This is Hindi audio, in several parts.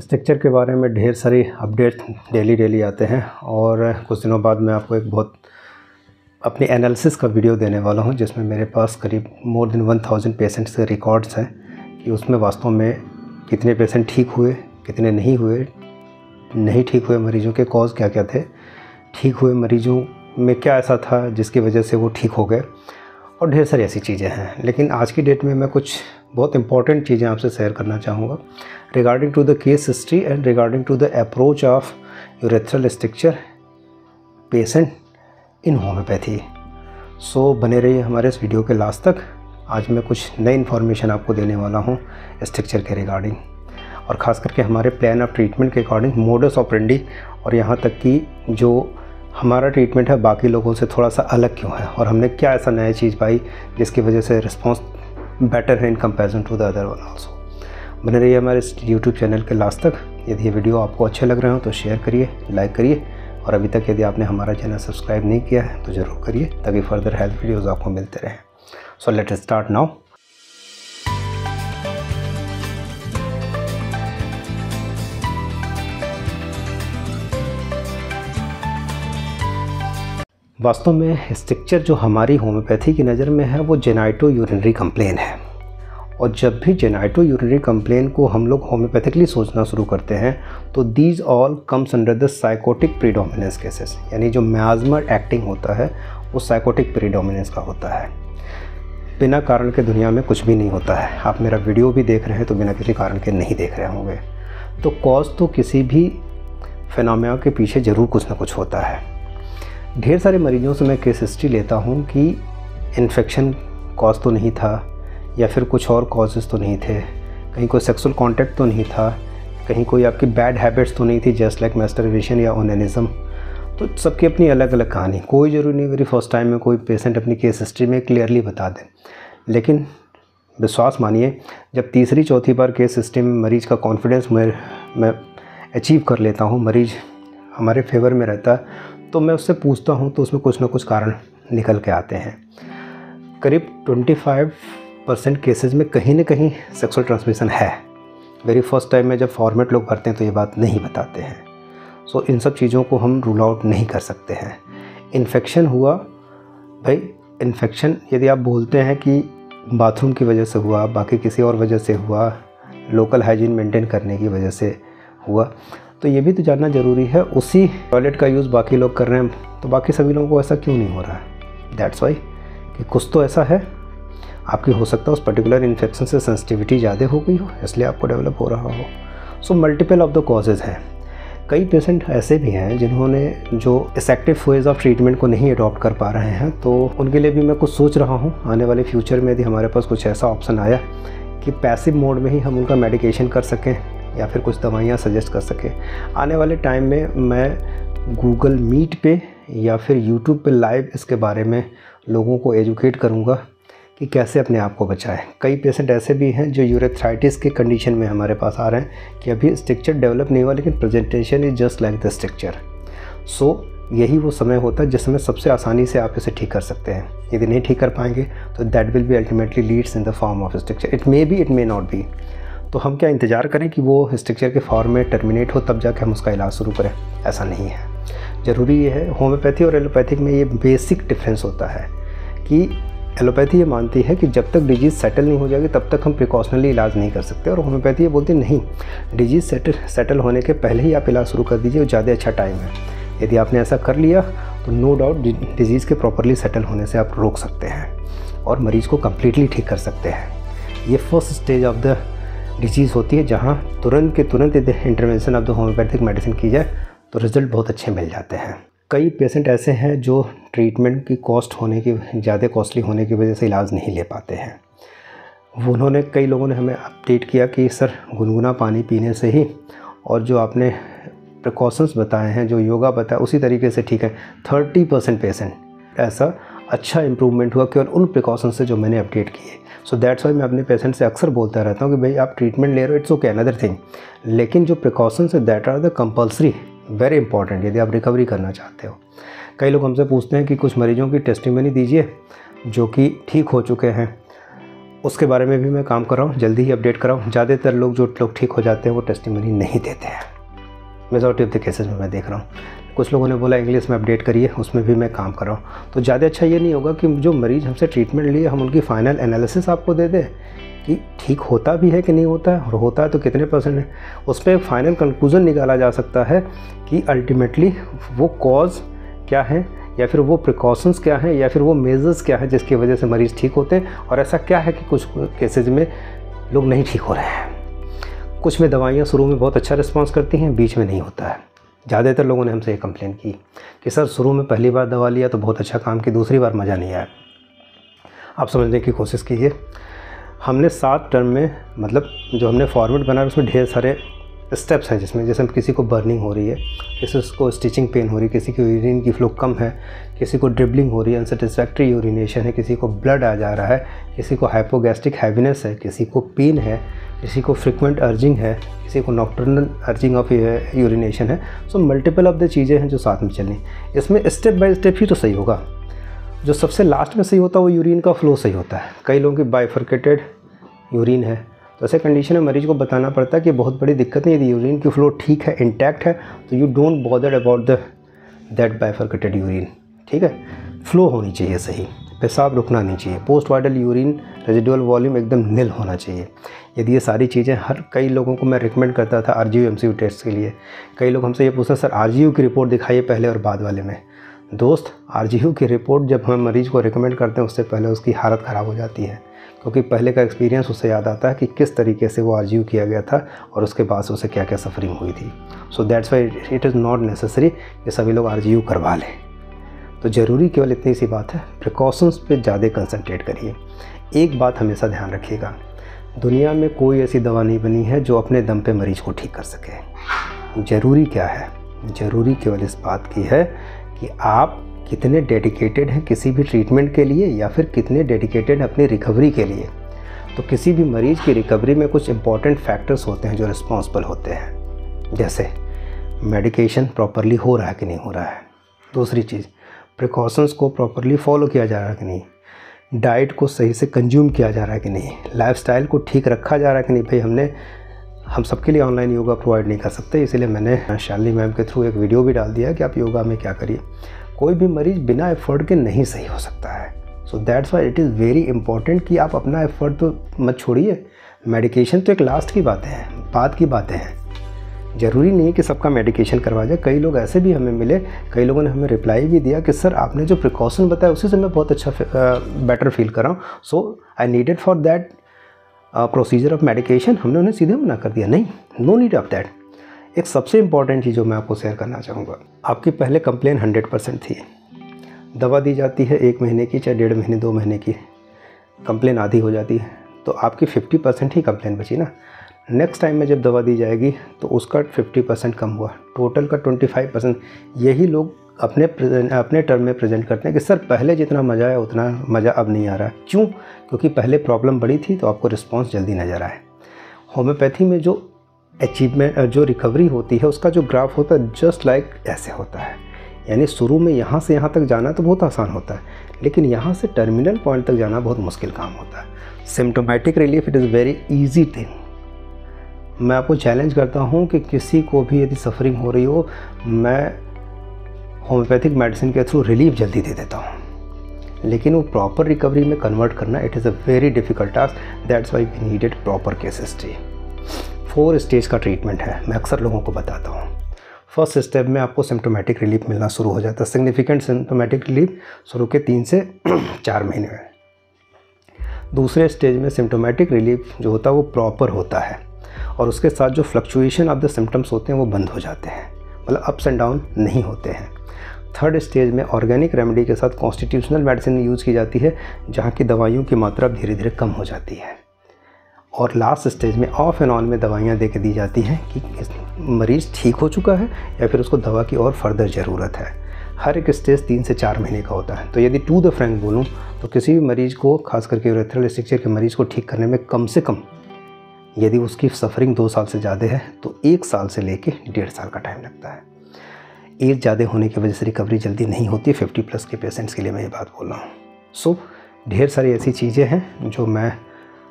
स्ट्रक्चर के बारे में ढेर सारी अपडेट डेली आते हैं और कुछ दिनों बाद मैं आपको एक बहुत अपनी एनालिसिस का वीडियो देने वाला हूं, जिसमें मेरे पास करीब मोर देन 1000 पेशेंट्स के रिकॉर्ड्स हैं कि उसमें वास्तव में कितने पेशेंट ठीक हुए, कितने नहीं हुए, नहीं ठीक हुए मरीज़ों के कॉज क्या क्या थे, ठीक हुए मरीज़ों में क्या ऐसा था जिसकी वजह से वो ठीक हो गए, और ढेर सारी ऐसी चीज़ें हैं। लेकिन आज की डेट में मैं कुछ बहुत इंपॉर्टेंट चीज़ें आपसे शेयर करना चाहूँगा regarding to the case history and regarding to the approach of urethral structure patient in homeopathy. So बने रहिए हमारे इस वीडियो के लास्ट तक। आज मैं कुछ नई इन्फॉर्मेशन आपको देने वाला हूँ स्ट्रक्चर के रिगार्डिंग, और ख़ास करके हमारे प्लान ऑफ ट्रीटमेंट के अकॉर्डिंग मोडस ऑपरेंडी, और यहाँ तक कि जो हमारा ट्रीटमेंट है बाकी लोगों से थोड़ा सा अलग क्यों है, और हमने क्या ऐसा नया चीज़ पाई जिसकी वजह से रिस्पॉन्स बेटर है in comparison to the other one also. बने रहिए हमारे इस यूट्यूब चैनल के लास्ट तक। यदि ये वीडियो आपको अच्छे लग रहे हो तो शेयर करिए, लाइक करिए, और अभी तक यदि आपने हमारा चैनल सब्सक्राइब नहीं किया है तो ज़रूर करिए ताकि फर्दर हेल्थ वीडियोज़ आपको मिलते रहें। So let us start now. वास्तव में स्ट्रक्चर जो हमारी होम्योपैथी की नज़र में है वो जेनाइटो यूरिनरी कंप्लेन है, और जब भी जेनाइटो यूरिनरी कंप्लेन को हम लोग होम्योपैथिकली सोचना शुरू करते हैं तो these all comes under the psychotic predominance cases, यानी जो म्याज़मर एक्टिंग होता है वो साइकोटिक प्रीडोमिनेंस का होता है। बिना कारण के दुनिया में कुछ भी नहीं होता है। आप मेरा वीडियो भी देख रहे हैं तो बिना किसी कारण के नहीं देख रहे होंगे। तो कॉज तो किसी भी फिनोमेना के पीछे ज़रूर कुछ ना कुछ होता है। ढेर सारे मरीजों से मैं केस हिस्ट्री लेता हूँ कि इन्फेक्शन कॉज तो नहीं था, या फिर कुछ और कॉजेज़ तो नहीं थे, कहीं कोई सेक्सुअल कांटेक्ट तो नहीं था, कहीं कोई आपकी बैड हैबिट्स तो नहीं थी जस्ट लाइक मैस्टरबेशन या ओनेनिज्म। तो सबकी अपनी अलग अलग कहानी, कोई ज़रूरी नहीं वेरी फर्स्ट टाइम में कोई पेशेंट अपनी केस हिस्ट्री में क्लियरली बता दे। लेकिन विश्वास मानिए, जब तीसरी चौथी बार केस हिस्ट्री में मरीज़ का कॉन्फिडेंस मैं अचीव कर लेता हूँ, मरीज़ हमारे फेवर में रहता है, तो मैं उससे पूछता हूँ तो उसमें कुछ ना कुछ कारण निकल के आते हैं। करीब 25% केसेस में कहीं ना कहीं सेक्सुअल ट्रांसमिशन है। वेरी फर्स्ट टाइम में जब फॉर्मेट लोग भरते हैं तो ये बात नहीं बताते हैं। सो इन सब चीज़ों को हम रूल आउट नहीं कर सकते हैं। इन्फेक्शन हुआ, भाई इन्फेक्शन यदि आप बोलते हैं कि बाथरूम की वजह से हुआ, बाकी किसी और वजह से हुआ, लोकल हाइजीन मेंटेन करने की वजह से हुआ, तो ये भी तो जानना ज़रूरी है। उसी टॉयलेट का यूज़ बाकी लोग कर रहे हैं तो बाकी सभी लोगों को ऐसा क्यों नहीं हो रहा है? दैट्स वाई कि कुछ तो ऐसा है आपकी, हो सकता है उस पर्टिकुलर इन्फेक्शन से सेंसिटिविटी ज़्यादा हो गई हो, इसलिए आपको डेवलप हो रहा हो। So multiple of the causes हैं। कई पेशेंट ऐसे भी हैं जिन्होंने जो इफेक्टिव वेज ऑफ ट्रीटमेंट को नहीं अडॉप्ट कर पा रहे हैं, तो उनके लिए भी मैं कुछ सोच रहा हूँ आने वाले फ्यूचर में यदि हमारे पास कुछ ऐसा ऑप्शन आया कि पैसिव मोड में ही हम उनका मेडिकेशन कर सकें या फिर कुछ दवाइयाँ सजेस्ट कर सकें। आने वाले टाइम में मैं गूगल मीट पे या फिर यूट्यूब पे लाइव इसके बारे में लोगों को एजुकेट करूँगा कि कैसे अपने आप को बचाएं। कई पेशेंट ऐसे भी हैं जो यूरेथ्राइटिस के कंडीशन में हमारे पास आ रहे हैं कि अभी स्ट्रक्चर डेवलप नहीं हुआ लेकिन presentation is just like the structure. So यही वो समय होता है जिस समय सबसे आसानी से आप इसे ठीक कर सकते हैं। यदि नहीं ठीक कर पाएंगे तो that will be ultimately leads in the form of structure. It may be, it may not be. तो हम क्या इंतज़ार करें कि वो स्ट्रक्चर के फॉर्म में टर्मिनेट हो तब जाके हम उसका इलाज शुरू करें? ऐसा नहीं है। ज़रूरी ये है, होम्योपैथी और एलोपैथिक में ये बेसिक डिफरेंस होता है कि एलोपैथी ये मानती है कि जब तक डिजीज़ सेटल नहीं हो जाएगी तब तक हम प्रिकॉशनली इलाज नहीं कर सकते, और होम्योपैथी ये बोलती नहीं, डिजीज़ सेटल होने के पहले ही आप इलाज शुरू कर दीजिए, वो ज़्यादा अच्छा टाइम है। यदि आपने ऐसा कर लिया तो नो डाउट डिजीज़ के प्रॉपरली सेटल होने से आप रोक सकते हैं और मरीज़ को कम्प्लीटली ठीक कर सकते हैं। ये first stage of the disease होती है जहाँ तुरंत के तुरंत यदि intervention of the homeopathic medicine की जाए तो रिज़ल्ट बहुत अच्छे मिल जाते हैं। कई पेशेंट ऐसे हैं जो ट्रीटमेंट की कॉस्ट होने की, ज़्यादा कॉस्टली होने की वजह से इलाज नहीं ले पाते हैं। कई लोगों ने हमें अपडेट किया कि सर गुनगुना पानी पीने से ही, और जो आपने प्रिकॉशंस बताए हैं, जो योगा बताया उसी तरीके से ठीक है। 30% पेशेंट ऐसा अच्छा इम्प्रूवमेंट हुआ केवल उन प्रिकॉशन से जो मैंने अपडेट किए। सो दैट्स वाई मैं अपने पेशेंट से अक्सर बोलता रहता हूँ कि भाई आप ट्रीटमेंट ले रहे हो, इट्स ओके, अनदर थिंग, लेकिन जो प्रिकॉशंस है that are the compulsory, very important यदि आप रिकवरी करना चाहते हो। कई लोग हमसे पूछते हैं कि कुछ मरीजों की टेस्टिमनी दीजिए जो कि ठीक हो चुके हैं। उसके बारे में भी मैं काम कर रहा हूँ, जल्दी ही अपडेट कर रहा हूँ। ज़्यादातर लोग जो लोग ठीक हो जाते हैं वो टेस्टिमनी नहीं देते हैं, मेजॉरिटी ऑफ द केसेस में मैं देख रहा हूँ। कुछ लोगों ने बोला इंग्लिश में अपडेट करिए, उसमें भी मैं काम कर रहा हूँ। तो ज़्यादा अच्छा ये नहीं होगा कि जो मरीज़ हमसे ट्रीटमेंट लिए हम उनकी फ़ाइनल एनालिसिस आपको दे दें कि ठीक होता भी है कि नहीं होता है, और होता है तो कितने % है। उस पर एक फ़ाइनल कंक्लूज़न निकाला जा सकता है कि अल्टीमेटली वो कॉज क्या है, या फिर वो प्रिकॉशंस क्या हैं, या फिर वो मेजर्स क्या है जिसकी वजह से मरीज़ ठीक होते हैं, और ऐसा क्या है कि कुछ केसेज में लोग नहीं ठीक हो रहे हैं। कुछ में दवाइयाँ शुरू में बहुत अच्छा रिस्पांस करती हैं, बीच में नहीं होता है। ज़्यादातर लोगों ने हमसे ये कंप्लेन की कि सर शुरू में पहली बार दवा लिया तो बहुत अच्छा काम की, दूसरी बार मज़ा नहीं आया। आप समझने की कोशिश कीजिए, हमने 7 टर्म में, मतलब जो हमने फॉर्मेट बनाया उसमें ढेर सारे स्टेप्स हैं, जिसमें जैसे किसी को बर्निंग हो रही है, किसी को स्टिचिंग पेन हो रही है, किसी की यूरिन की फ्लो कम है, किसी को ड्रिबलिंग हो रही है, अनसेटिस्फैक्ट्री यूरिनेशन है, किसी को ब्लड आ जा रहा है, किसी को हाइपोगैस्ट्रिक हैवीनेस है, किसी को पेन है, किसी को फ्रिक्वेंट अर्जिंग है, किसी को नॉक्टर्नल अर्जिंग ऑफ यूरिनेशन है। सो मल्टीपल ऑफ द चीज़ें हैं जो साथ में चलनी। इसमें स्टेप बाय स्टेप ही तो सही होगा। जो सबसे लास्ट में सही होता है वो यूरिन का फ्लो सही होता है। कई लोगों की बाइफर्केटेड यूरिन है, तो ऐसे कंडीशन में मरीज को बताना पड़ता है कि बहुत बड़ी दिक्कत नहीं, यदि यूरिन की फ्लो ठीक है, इंटैक्ट है, तो you don't bother about that bifurcated urine. ठीक है, फ्लो होनी चाहिए सही, पेशाब रुकना नहीं चाहिए, post void urine residual volume एकदम निल होना चाहिए। यदि ये सारी चीज़ें, कई लोगों को मैं रिकमेंड करता था RGU MCU टेस्ट के लिए। कई लोग हमसे ये पूछते सर RGU की रिपोर्ट दिखाइए पहले और बाद वाले में। दोस्त, RGU की रिपोर्ट जब हम मरीज़ को रिकमेंड करते हैं उससे पहले उसकी हालत ख़राब हो जाती है, क्योंकि पहले का एक्सपीरियंस उससे याद आता है कि किस तरीके से वो RGU किया गया था और उसके बाद से उसे क्या क्या सफरिंग हुई थी। So that's why it is not necessary कि सभी लोग RGU करवा लें। तो ज़रूरी केवल इतनी सी बात है, प्रिकॉशंस पे ज़्यादा कंसंट्रेट करिए। एक बात हमेशा ध्यान रखिएगा, दुनिया में कोई ऐसी दवा नहीं बनी है जो अपने दम पे मरीज़ को ठीक कर सके। ज़रूरी क्या है, ज़रूरी केवल इस बात की है कि आप कितने डेडिकेटेड हैं किसी भी ट्रीटमेंट के लिए, या फिर कितने डेडिकेटेड अपनी रिकवरी के लिए। तो किसी भी मरीज़ की रिकवरी में कुछ इंपॉर्टेंट फैक्टर्स होते हैं जो रिस्पॉन्सिबल होते हैं, जैसे मेडिकेशन प्रॉपरली हो रहा है कि नहीं हो रहा है, दूसरी चीज़ प्रिकॉशंस को प्रॉपरली फॉलो किया जा रहा है कि नहीं, डाइट को सही से कंज्यूम किया जा रहा है कि नहीं, लाइफस्टाइल को ठीक रखा जा रहा है कि नहीं। भाई हम सबके लिए ऑनलाइन योगा प्रोवाइड नहीं कर सकते, इसीलिए मैंने शालिनी मैम के थ्रू एक वीडियो भी डाल दिया कि आप योगा में क्या करिए। कोई भी मरीज़ बिना एफर्ट के नहीं सही हो सकता है। So that's why it is very important कि आप अपना एफर्ट तो मत छोड़िए। मेडिकेशन तो एक लास्ट की बातें हैं, बाद की बातें हैं। ज़रूरी नहीं कि सबका मेडिकेशन करवा जाए। कई लोग ऐसे भी हमें मिले, कई लोगों ने हमें रिप्लाई भी दिया कि सर आपने जो प्रिकॉशन बताया उसी से मैं बहुत अच्छा बेटर फील कर रहा हूँ, so I needed for that procedure of medication. हमने उन्हें सीधे मना कर दिया, नहीं, नो नीड ऑफ दैट। एक सबसे इम्पॉर्टेंट चीज़ जो मैं आपको शेयर करना चाहूँगा, आपकी पहले कंप्लेन 100% थी, दवा दी जाती है 1 महीने की, चाहे 1.5 महीने 2 महीने की, कंप्लेन आधी हो जाती है, तो आपकी 50% ही कंप्लेन बची ना। नेक्स्ट टाइम में जब दवा दी जाएगी तो उसका 50% कम हुआ, टोटल का 25%। यही लोग अपने टर्म में प्रेजेंट करते हैं कि सर पहले जितना मज़ा आया उतना मज़ा अब नहीं आ रहा है। क्यों? क्योंकि पहले प्रॉब्लम बड़ी थी तो आपको रिस्पॉन्स जल्दी नज़र आए। होम्योपैथी में जो अचीवमेंट, जो रिकवरी होती है, उसका जो ग्राफ होता है जस्ट लाइक ऐसे होता है। यानी शुरू में यहाँ से यहाँ तक जाना तो बहुत आसान होता है, लेकिन यहाँ से टर्मिनल पॉइंट तक जाना बहुत मुश्किल काम होता है। Symptomatic relief it is very easy thing. मैं आपको चैलेंज करता हूँ कि किसी को भी यदि सफरिंग हो रही हो, मैं होम्योपैथिक मेडिसिन के थ्रू रिलीफ जल्दी दे देता हूँ, लेकिन वो प्रॉपर रिकवरी में कन्वर्ट करना it is a very difficult task. That's why we needed proper case history. 4 stage का ट्रीटमेंट है, मैं अक्सर लोगों को बताता हूँ। फर्स्ट स्टेप में आपको सिम्टोमेटिक रिलीफ मिलना शुरू हो जाता है, सिग्निफिकेंट सिम्टोमेटिक रिलीफ शुरू के 3 से 4 महीने में। दूसरे स्टेज में सिम्टोमेटिक रिलीफ जो होता है वो प्रॉपर होता है, और उसके साथ जो फ्लक्चुएशन ऑफ द सिम्टम्स होते हैं वो बंद हो जाते हैं, मतलब अप्स एंड डाउन नहीं होते हैं। थर्ड स्टेज में ऑर्गेनिक रेमेडी के साथ कॉन्स्टिट्यूशनल मेडिसिन यूज़ की जाती है, जहाँ की दवाइयों की मात्रा धीरे धीरे कम हो जाती है। और लास्ट स्टेज में ऑफ एंड ऑन में दवाइयाँ दे के दी जाती हैं कि मरीज़ ठीक हो चुका है या फिर उसको दवा की और फर्दर ज़रूरत है। हर एक स्टेज 3 से 4 महीने का होता है। तो यदि टू द फ्रैंक बोलूँ तो किसी भी मरीज़ को, खास करके यूरेथ्रल स्ट्रक्चर के मरीज़ को ठीक करने में कम से कम, यदि उसकी सफरिंग 2 साल से ज़्यादा है तो 1 साल से लेके 1.5 साल का टाइम लगता है। एज ज़्यादा होने की वजह से रिकवरी जल्दी नहीं होती। 50+ के पेशेंट्स के लिए मैं ये बात बोल रहा हूँ। सो ढेर सारी ऐसी चीज़ें हैं जो मैं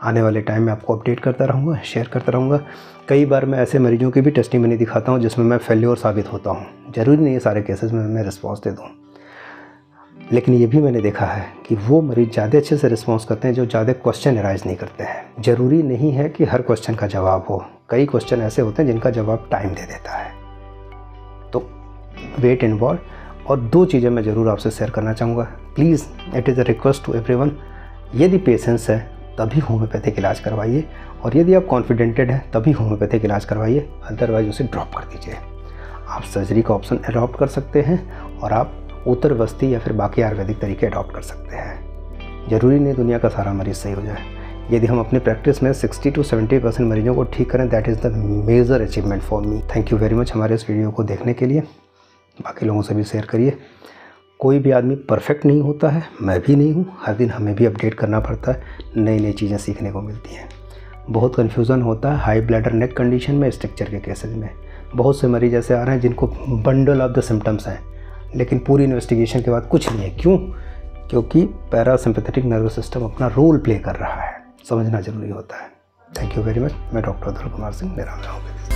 आने वाले टाइम में आपको अपडेट करता रहूँगा, शेयर करता रहूँगा। कई बार मैं ऐसे मरीजों की भी टेस्टिमनी दिखाता हूँ जिसमें मैं फेल्योर साबित होता हूँ। ज़रूरी नहीं है सारे केसेस में मैं रिस्पॉन्स दे दूँ, लेकिन ये भी मैंने देखा है कि वो मरीज़ ज़्यादा अच्छे से रिस्पॉन्स करते हैं जो ज़्यादा क्वेश्चन एराइज नहीं करते हैं। ज़रूरी नहीं है कि हर क्वेश्चन का जवाब हो, कई क्वेश्चन ऐसे होते हैं जिनका जवाब टाइम दे देता है। तो वेट इन्वॉल्व। और 2 चीज़ें मैं ज़रूर आपसे शेयर करना चाहूँगा। Please, it is a request to everyone, यदि पेशेंस है तभी होम्योपैथिक इलाज करवाइए, और यदि आप कॉन्फिडेंटेड हैं तभी होम्योपैथिक इलाज करवाइए, अदरवाइज उसे ड्रॉप कर दीजिए। आप सर्जरी का ऑप्शन अडॉप्ट कर सकते हैं और आप उत्तर बस्ती या फिर बाकी आयुर्वेदिक तरीके अडॉप्ट कर सकते हैं। ज़रूरी नहीं दुनिया का सारा मरीज़ सही हो जाए। यदि हम अपनी प्रैक्टिस में 60 to 70% मरीजों को ठीक करें, that is the major achievement for me. Thank you very much हमारे इस वीडियो को देखने के लिए। बाकी लोगों से भी शेयर करिए। कोई भी आदमी परफेक्ट नहीं होता है, मैं भी नहीं हूँ। हर दिन हमें भी अपडेट करना पड़ता है, नई नई चीज़ें सीखने को मिलती हैं। बहुत कन्फ्यूज़न होता है हाई ब्लैडर नेक कंडीशन में, स्ट्रक्चर के केसेज में। बहुत से मरीज ऐसे आ रहे हैं जिनको बंडल ऑफ द सिम्टम्स हैं, लेकिन पूरी इन्वेस्टिगेशन के बाद कुछ नहीं है। क्यों? क्योंकि पैरासिम्पैथेटिक नर्वस सिस्टम अपना रोल प्ले कर रहा है। समझना ज़रूरी होता है। Thank you very much. मैं डॉक्टर अतुल कुमार सिंह, निरामय होम्योपैथी।